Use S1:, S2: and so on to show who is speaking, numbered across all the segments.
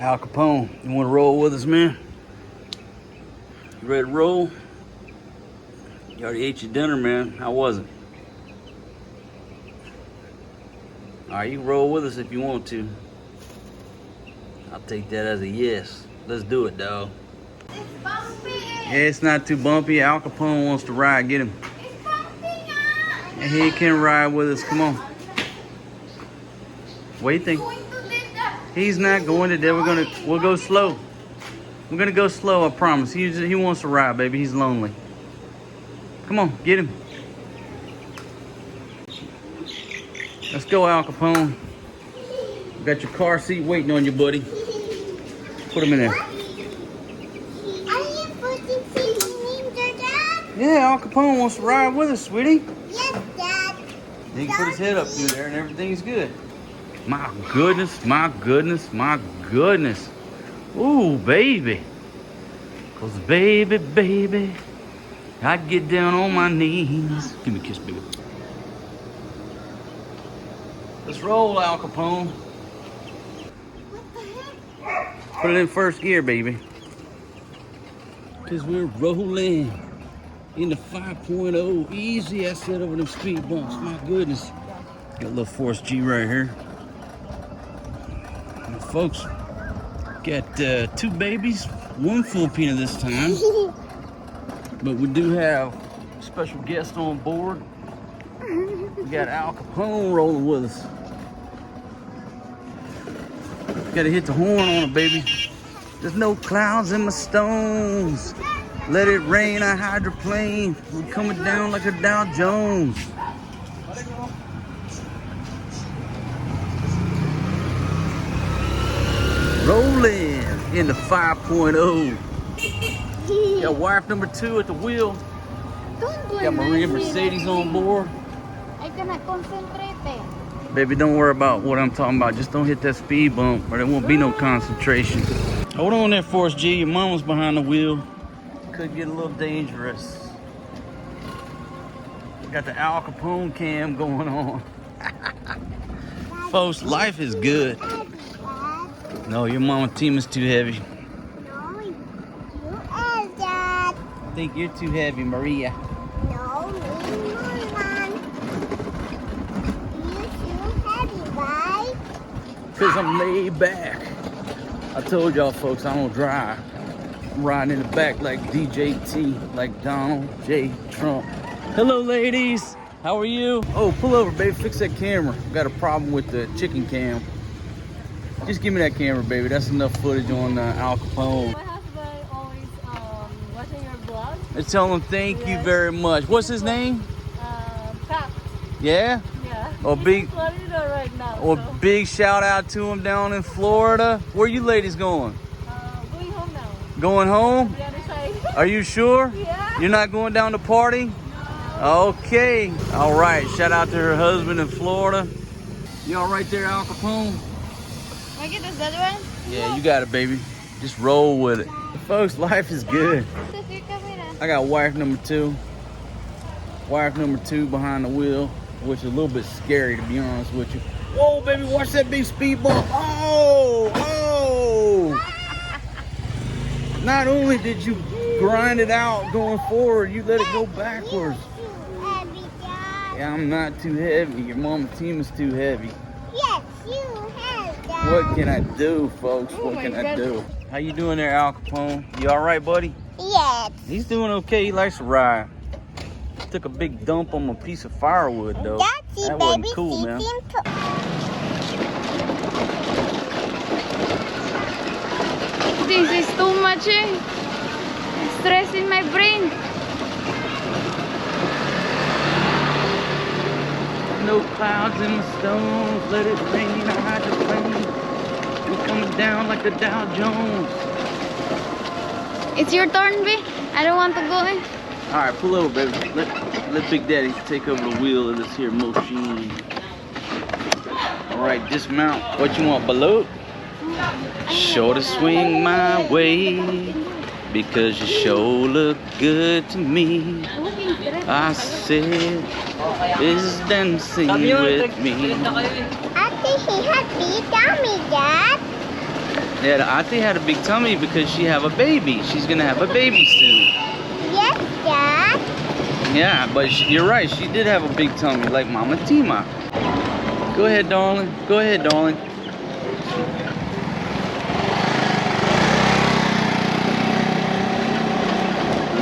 S1: Al Capone, you want to roll with us, man? You ready to roll? You already ate your dinner, man. How was it? All right, you can roll with us if you want to. I'll take that as a yes. Let's do it, dog.
S2: It's bumpy.
S1: Yeah, it's not too bumpy. Al Capone wants to ride. Get him.
S2: It's bumpy.
S1: And he can ride with us. Come on. What do you think? He's not going to there. We'll go slow. We're gonna go slow, I promise. He wants to ride, baby. He's lonely. Come on, get him. Let's go, Al Capone. You got your car seat waiting on you, buddy. Put him in there. Yeah, Al Capone wants to ride with us, sweetie.
S2: Yes, Dad.
S1: He can put his head up through there and everything's good. My goodness, my goodness, my goodness. Ooh, baby. Cause baby, baby, I get down on my knees. Give me a kiss, baby. Let's roll, Al Capone.
S2: What the heck?
S1: Put it in first gear, baby. Cause we're rolling in the 5.0. Easy, I said, over them speed bumps. My goodness. Got a little Force G right here. And folks, got 2 babies, 1 Filipina this time. But we do have a special guest on board. We got Al Capone rolling with us. Gotta hit the horn on it, baby. There's no clouds in my stones. Let it rain, I hydroplane. We're coming down like a Dow Jones. Rolling in the 5.0. Got wife number 2 at the wheel. Got Maria Mercedes on board.
S2: I cannot concentrate.
S1: Baby, don't worry about what I'm talking about. Just don't hit that speed bump or there won't be no concentration. Hold on there, Force G. Your mama's behind the wheel. Could get a little dangerous. Got the Al Capone cam going on. Folks, life is good. No, your mama team is too heavy.
S2: No, you are, Dad.
S1: I think you're too heavy, Maria.
S2: No, me, Mom. You're too heavy, right?
S1: Cause I'm laid back. I told y'all folks I don't drive. I'm riding in the back like DJT, like Donald J. Trump. Hello ladies, how are you? Oh, pull over, baby, fix that camera. Got a problem with the chicken cam. Just give me that camera, baby. That's enough footage on Al Capone.
S3: My husband always watching your vlog.
S1: Let's tell him thank you very much. What's his name?
S3: Pat.
S1: Yeah?
S3: Yeah.
S1: Oh,
S3: He's
S1: big.
S3: in Florida right now.
S1: Well,
S3: so,
S1: big shout out to him down in Florida. Where you ladies going?
S3: going home now.
S1: Going home?
S3: The other side.
S1: Are you sure?
S3: Yeah.
S1: You're not going down to party?
S3: No.
S1: Okay. All right. Shout out to her husband in Florida. You all right there, Al Capone?
S2: Can I get this other one?
S1: Yeah, you got it, baby. Just roll with it. Folks, life is good. I got wife number 2. Wife number 2 behind the wheel, which is a little bit scary, to be honest with you. Whoa, baby, watch that big speed bump. Oh, oh. Not only did you grind it out going forward, you let it go backwards. Yeah, I'm not too heavy. Your mama team is too heavy.
S2: Yes, you have, Dad.
S1: What can I do, folks?
S3: Oh
S1: What
S3: my
S1: can I
S3: God.
S1: do? How you doing there, Al Capone? You all right, buddy?
S2: Yes.
S1: He's doing okay. He likes to ride. Took a big dump on a piece of firewood, though.
S2: That's
S1: That
S2: baby
S1: wasn't cool, man.
S4: This is too much, stress in my brain.
S1: No clouds in the stones, let it rain, I hide the plane. We're coming down like the Dow Jones.
S4: It's your turn, B. I don't want to go in.
S1: All right, pull over, baby. Let Big Daddy take over the wheel of this here machine. All right, dismount. What you want, Balut? Sure to swing my way, because you sure look good to me. I said, is dancing with me.
S2: Ate, he had beat on me, Dad.
S1: Yeah, the auntie had a big tummy because she have a baby. She's gonna have a baby soon.
S2: Yes, Dad.
S1: Yeah, but you're right. She did have a big tummy, like Mama Tima. Go ahead, darling. Go ahead, darling.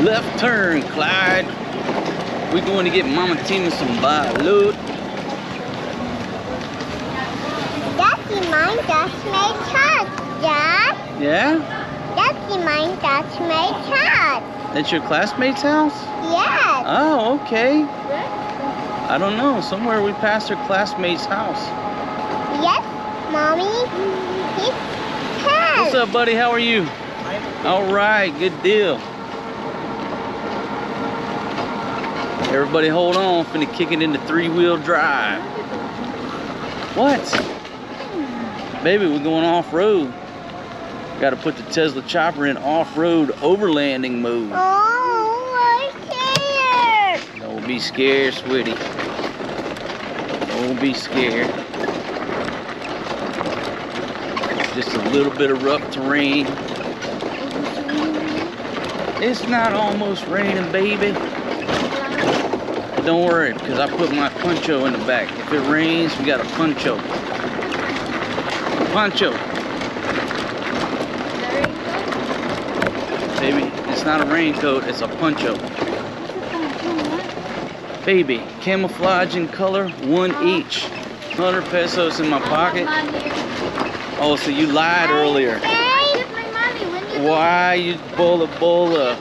S1: Left turn, Clyde. We're going to get Mama Tima some balut.
S2: That's mine. That's my child, Dad.
S1: Yeah?
S2: That's mine. That's my child.
S1: That's your classmate's house?
S2: Yes.
S1: Oh, okay. I don't know. Somewhere we passed her classmate's house.
S2: Yes, Mommy. His house.
S1: What's up, buddy? How are you? All right, good deal. Everybody hold on, finna kick it into 3-wheel drive. What? Baby, we're going off-road. Gotta put the Tesla chopper in off-road overlanding mode.
S2: Oh, I'm scared.
S1: Don't be scared, sweetie. Don't be scared. Just a little bit of rough terrain. It's not almost raining, baby. Don't worry, because I put my poncho in the back. If it rains, we got a poncho. Poncho. Baby, it's not a raincoat, it's a poncho. Baby, camouflage in color, 1 each. 100 pesos in my pocket. Oh, so you lied earlier. Why you bola bola?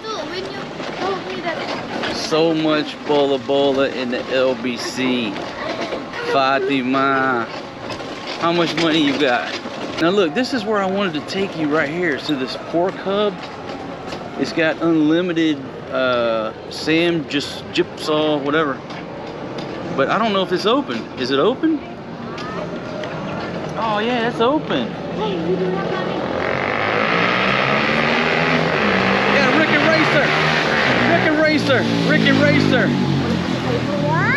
S1: So much bola bola in the LBC. Fatima. How much money you got? Now look, this is where I wanted to take you right here. So this pork hub, it's got unlimited sand, just gypsaw, whatever. But I don't know if it's open. Is it open? Oh yeah, it's open. Yeah, Rick and Racer. Rick and Racer. Rick and Racer.
S2: What?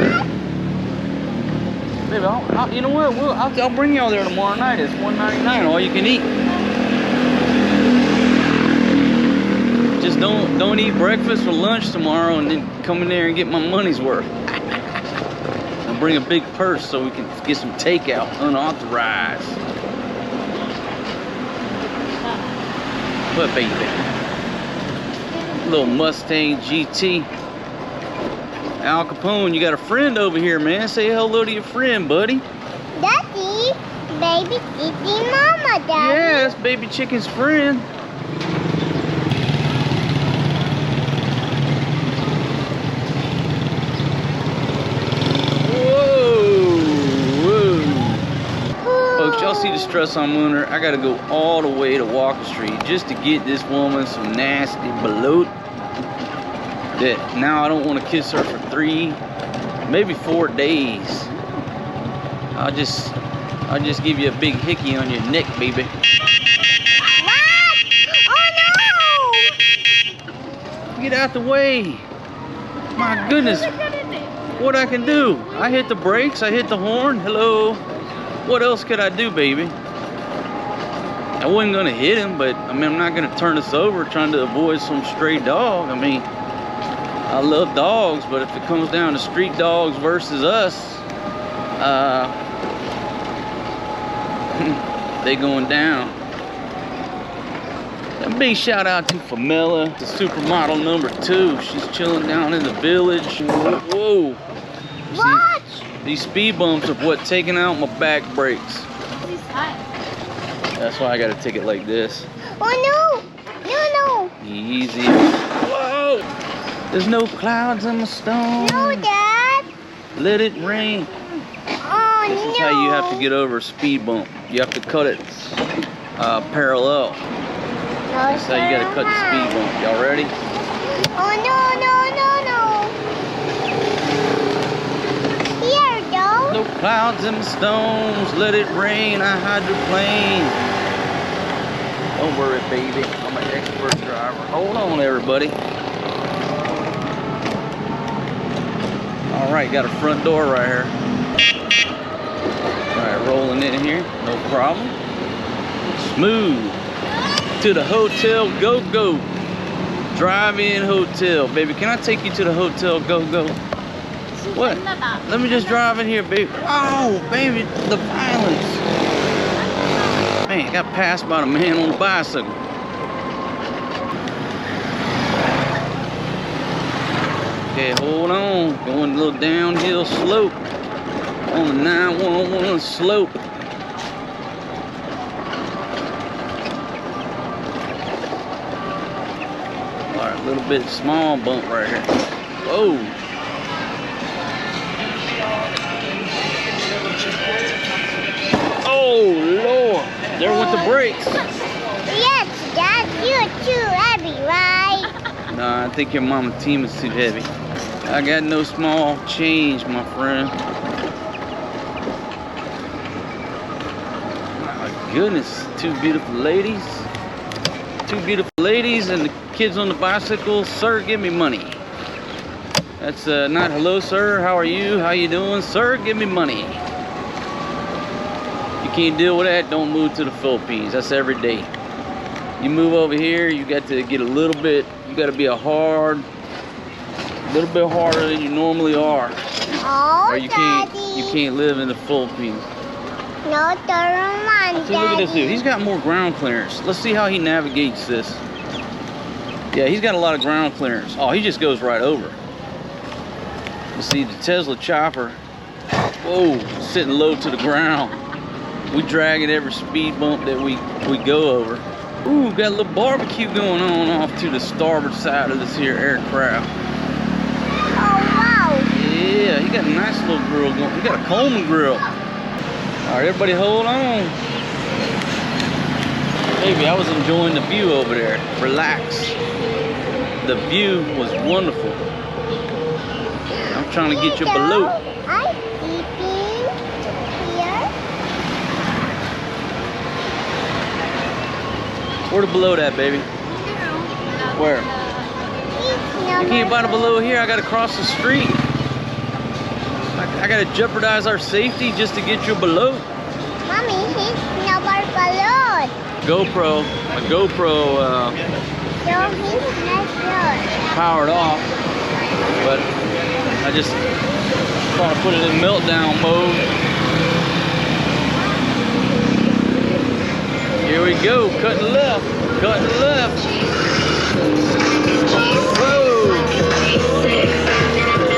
S1: Baby, you know what? I'll bring y'all there tomorrow night. It's $1.99, all you can eat. Just don't eat breakfast or lunch tomorrow, and then come in there and get my money's worth. I'll bring a big purse so we can get some takeout, unauthorized. But baby, little Mustang GT. Al Capone, you got a friend over here, man. Say hello to your friend, buddy.
S2: Daddy, baby chicken mama, Daddy.
S1: Yeah, that's baby chicken's friend. Folks, y'all see the stress I'm under? I gotta go all the way to Walker Street just to get this woman some nasty balut. That now I don't want to kiss her for 3, maybe 4 days. I'll just give you a big hickey on your neck, baby.
S2: What? Oh no!
S1: Get out the way. My goodness. What I can do? I hit the brakes, I hit the horn. Hello. What else could I do, baby? I wasn't gonna hit him, but I mean, I'm not gonna turn this over trying to avoid some stray dog. I mean, I love dogs, but if it comes down to street dogs versus us, they going down. A big shout out to Famela, the supermodel #2. She's chilling down in the village. Whoa.
S2: What?
S1: See, these speed bumps are what taking out my back brakes. That's why I gotta take it like this.
S2: Oh no! No!
S1: Easy. Whoa! There's no clouds in my stone.
S2: No, Dad.
S1: Let it rain.
S2: Oh
S1: This
S2: no!
S1: is how you have to get over a speed bump. You have to cut it parallel. That's how you gotta cut the speed bump. Y'all ready?
S2: Oh no! Here, though.
S1: No clouds in my stones. Let it rain. I hydroplane. Don't worry, baby. I'm an expert driver. Hold on, everybody. All right, got a front door right here. All right, rolling in here. No problem. Smooth. to the Hotel Go-Go. Drive-in hotel. Baby, can I take you to the Hotel Go-Go? What? Let me just drive in here, baby. Oh, baby, the violence. Man, got passed by the man on the bicycle. Okay, hold on. Going a little downhill slope on the 911 slope. All right, a little bit small bump right here. Whoa. Oh, Lord. There went the brakes.
S2: Yes, Dad, you're too heavy, right?
S1: Nah, I think your mama team is too heavy. I got no small change, my friend. My goodness, two beautiful ladies. Two beautiful ladies and the kids on the bicycle. Sir, give me money. That's not hello, sir. How are you? How you doing? Sir, give me money. You can't deal with that, don't move to the Philippines. That's every day. You move over here, you got to get a little bit, you got to be a little bit harder than you normally are.
S2: Oh,
S1: Or you
S2: Daddy.
S1: can't live in the Philippines.
S2: No, turn on,
S1: See, look at this dude.
S2: Daddy.
S1: He's got more ground clearance. Let's see how he navigates this. Yeah, he's got a lot of ground clearance. Oh, he just goes right over. You see the Tesla chopper, whoa, sitting low to the ground. We drag it every speed bump that we go over. Ooh, got a little barbecue going on off to the starboard side of this here aircraft.
S2: Oh, wow.
S1: Yeah, he got a nice little grill going. He got a Coleman grill. All right, everybody hold on. Baby, I was enjoying the view over there. Relax. The view was wonderful. I'm trying to get your balut.
S2: I'm eating here.
S1: Where the balut at, baby? Where? You can't buy the balut here. I gotta cross the street. I gotta jeopardize our safety just to get your balut.
S2: Mommy, he's number balloon.
S1: GoPro, my GoPro
S2: So he's not good.
S1: powered off, but I just trying to put it in meltdown mode. Here we go, cutting left, cutting left. Whoa!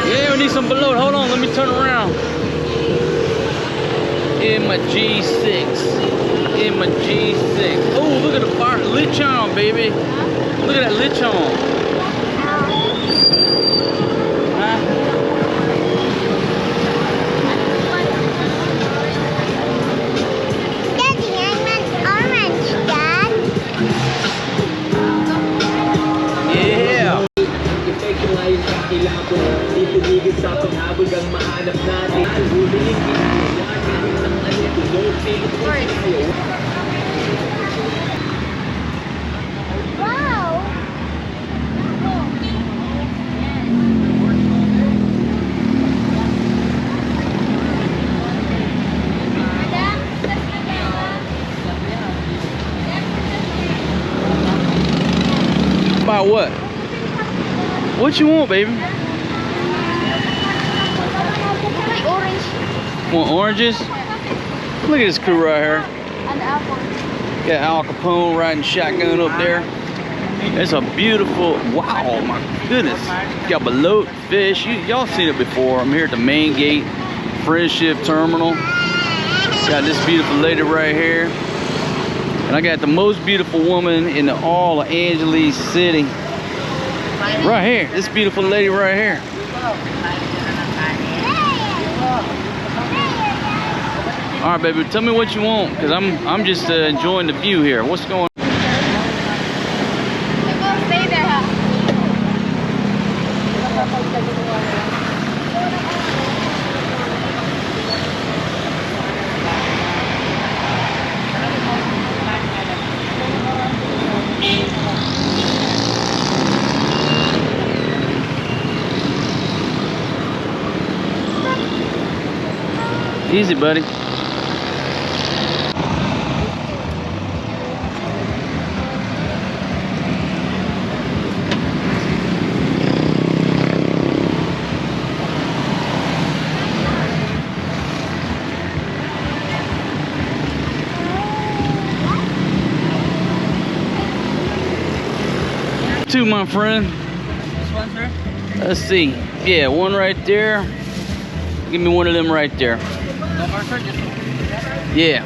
S1: Yeah, we need some balut. Hold on, let me turn around. In my G6, in my G6. Oh, look at the fire, lechon, baby. Look at that lechon. Huh?
S2: Daddy, I'm an orange, Dad.
S1: Yeah.
S2: Wow.
S1: Buy what? What you want, baby?
S4: Orange
S1: Want oranges? Look at this crew right here.
S4: and apple.
S1: Got Al Capone riding shotgun up there. It's a beautiful, wow, my goodness. Got balut, fish. Y'all seen it before. I'm here at the main gate, Friendship Terminal. Got this beautiful lady right here. And I got the most beautiful woman in all of Angeles City. Right here, this beautiful lady right here. All right, baby, tell me what you want, because I'm just enjoying the view here. What's going on?
S4: Stay there, huh?
S1: Easy, buddy. two, my friend.
S5: This one, sir?
S1: Let's see. Yeah, one right there. Give me one of them right there.
S5: No more, sir? Just one.
S1: Yeah.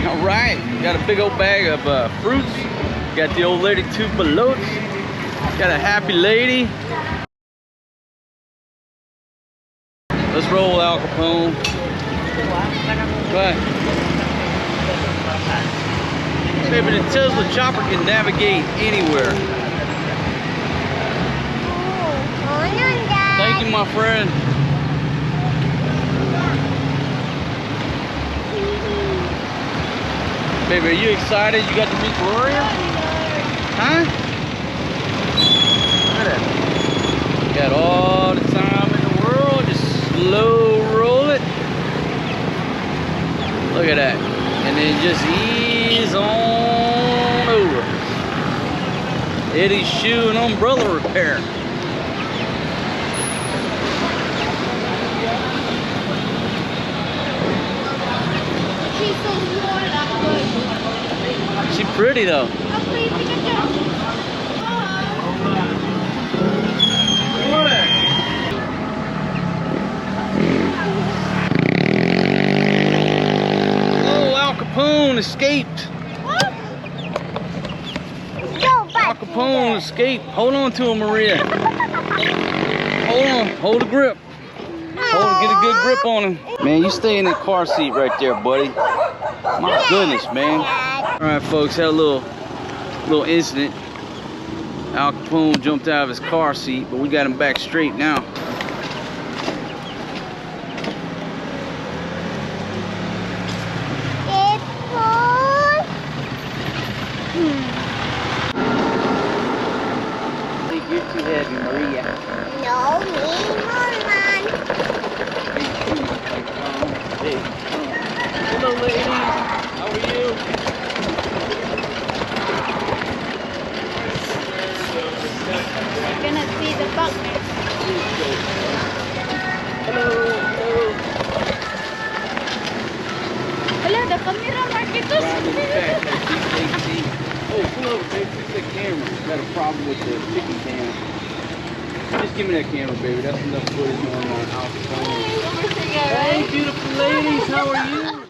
S1: All right, got a big old bag of fruits. Got the old lady 2 Baluts. Got a happy lady. Let's roll, Al Capone. What? Baby, the Tesla chopper can navigate anywhere. Thank you, my friend. Baby, are you excited you got to meet Gloria? Huh? Look at that. Got all the time in the world. Just slow roll it. Look at that. And then just ease on over. Eddie's shoe and umbrella repair.
S4: She's so small, that good.
S1: She's pretty though.
S4: How pretty picture.
S1: Oh, Al Capone escaped. Al Capone escaped. Hold on to him, Maria. Hold on. Hold the grip. Get a good grip on him. Man, you stay in that car seat right there, buddy. My goodness, man. All right, folks, had a little incident. Al Capone jumped out of his car seat, but we got him back straight now. You're too heavy, Maria.
S2: No, me, Mom.
S1: Hey. Hello, ladies. How are you?
S4: I cannot see the back.
S1: Hello.
S4: Hello, the camera, Marquitos.
S1: Oh, pull over, baby. Fix that camera. Got a problem with the picking cam. Just give me that camera, baby. That's enough footage on Al Capone. Hey, beautiful ladies. How are you?